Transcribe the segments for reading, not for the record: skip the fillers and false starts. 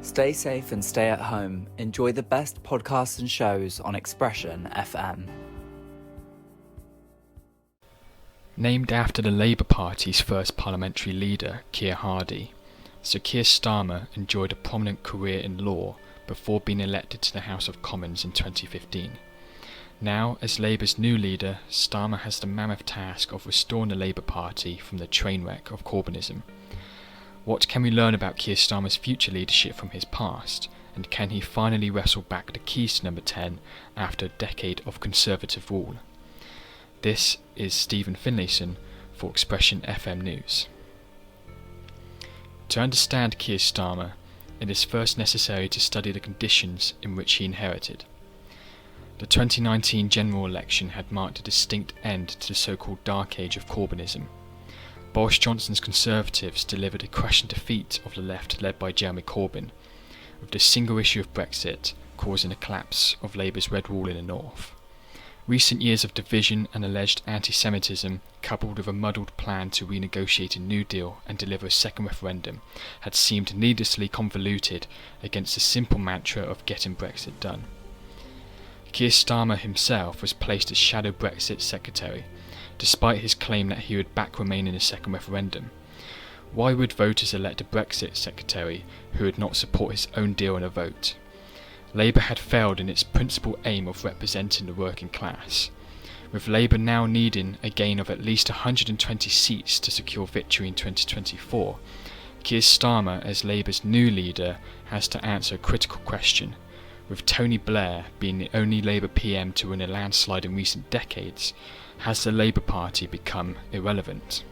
Stay safe and stay at home. Enjoy the best podcasts and shows on XPressionFM. Named after the Labour Party's first parliamentary leader, Keir, Sir Keir Starmer enjoyed a prominent career in law before being elected to the House of Commons in 2015. Now, as Labour's new leader, Starmer has the mammoth task of restoring the Labour Party from the train wreck of Corbynism. What can we learn about Keir Starmer's future leadership from his past, and can he finally wrestle back the keys to number 10 after a decade of Conservative rule? This is Stephen Finlayson for XPressionFM News. To understand Keir Starmer, it is first necessary to study the conditions in which he inherited. The 2019 general election had marked a distinct end to the so-called dark age of Corbynism. Boris Johnson's Conservatives delivered a crushing defeat of the left led by Jeremy Corbyn, with the single issue of Brexit causing a collapse of Labour's red wall in the north. Recent years of division and alleged anti-Semitism, coupled with a muddled plan to renegotiate a New Deal and deliver a second referendum, had seemed needlessly convoluted against the simple mantra of getting Brexit done. Keir Starmer himself was placed as Shadow Brexit Secretary, despite his claim that he would back Remain in a second referendum. Why would voters elect a Brexit Secretary who would not support his own deal in a vote? Labour had failed in its principal aim of representing the working class. With Labour now needing a gain of at least 120 seats to secure victory in 2024, Keir Starmer, as Labour's new leader, has to answer a critical question. With Tony Blair being the only Labour PM to win a landslide in recent decades, has the Labour Party become irrelevant?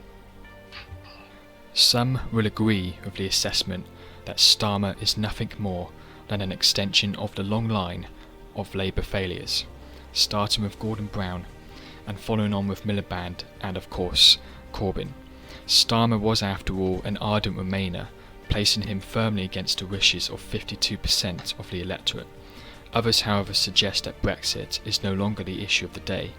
Some will agree with the assessment that Starmer is nothing more than an extension of the long line of Labour failures, starting with Gordon Brown and following on with Miliband and, of course, Corbyn. Starmer was, after all, an ardent Remainer, placing him firmly against the wishes of 52% of the electorate. Others, however, suggest that Brexit is no longer the issue of the day.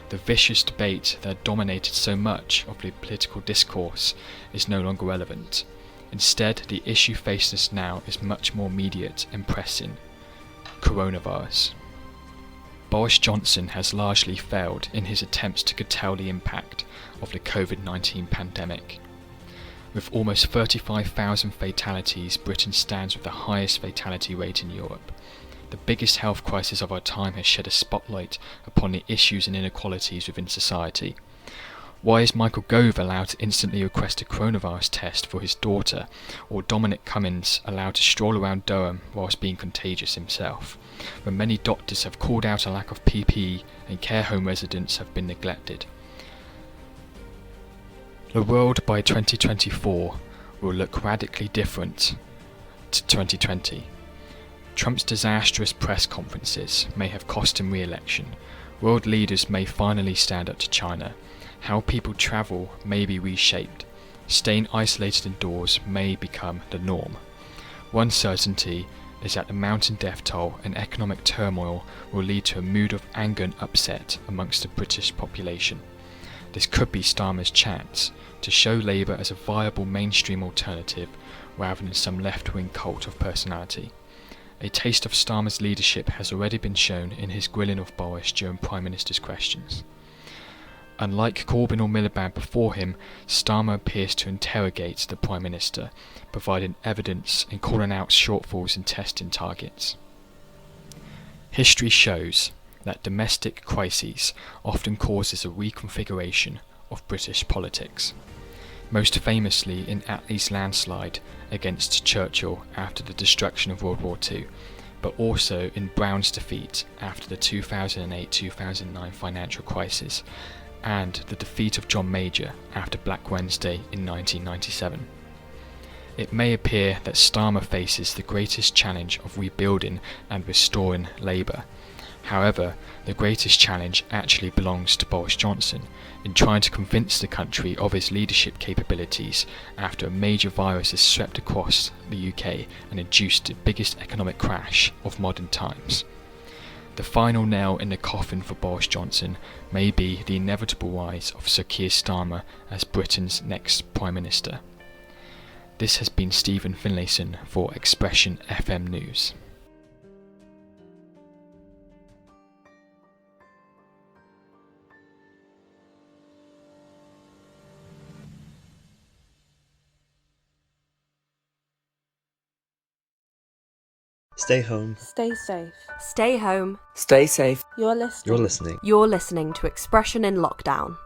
The vicious debate that dominated so much of the political discourse is no longer relevant. Instead, the issue facing us now is much more immediate and pressing: coronavirus. Boris Johnson has largely failed in his attempts to curtail the impact of the COVID-19 pandemic. With almost 35,000 fatalities, Britain stands with the highest fatality rate in Europe. The biggest health crisis of our time has shed a spotlight upon the issues and inequalities within society. Why is Michael Gove allowed to instantly request a coronavirus test for his daughter, or Dominic Cummings allowed to stroll around Durham whilst being contagious himself, when many doctors have called out a lack of PPE and care home residents have been neglected? The world by 2024 will look radically different to 2020. Trump's disastrous press conferences may have cost him re-election. World leaders may finally stand up to China. How people travel may be reshaped. Staying isolated indoors may become the norm. One certainty is that the mounting death toll and economic turmoil will lead to a mood of anger and upset amongst the British population. This could be Starmer's chance to show Labour as a viable mainstream alternative rather than some left-wing cult of personality. A taste of Starmer's leadership has already been shown in his grilling of Boris during Prime Minister's questions. Unlike Corbyn or Miliband before him, Starmer appears to interrogate the Prime Minister, providing evidence and calling out shortfalls in testing targets. History shows that domestic crises often causes a reconfiguration of British politics, most famously in Attlee's landslide against Churchill after the destruction of World War II, but also in Brown's defeat after the 2008-2009 financial crisis, and the defeat of John Major after Black Wednesday in 1997. It may appear that Starmer faces the greatest challenge of rebuilding and restoring Labour. However, the greatest challenge actually belongs to Boris Johnson in trying to convince the country of his leadership capabilities after a major virus has swept across the UK and induced the biggest economic crash of modern times. The final nail in the coffin for Boris Johnson may be the inevitable rise of Sir Keir Starmer as Britain's next Prime Minister. This has been Stephen Finlayson for Expression FM News. Stay home. Stay safe. Stay home. Stay safe. You're listening. You're listening To Expression in Lockdown.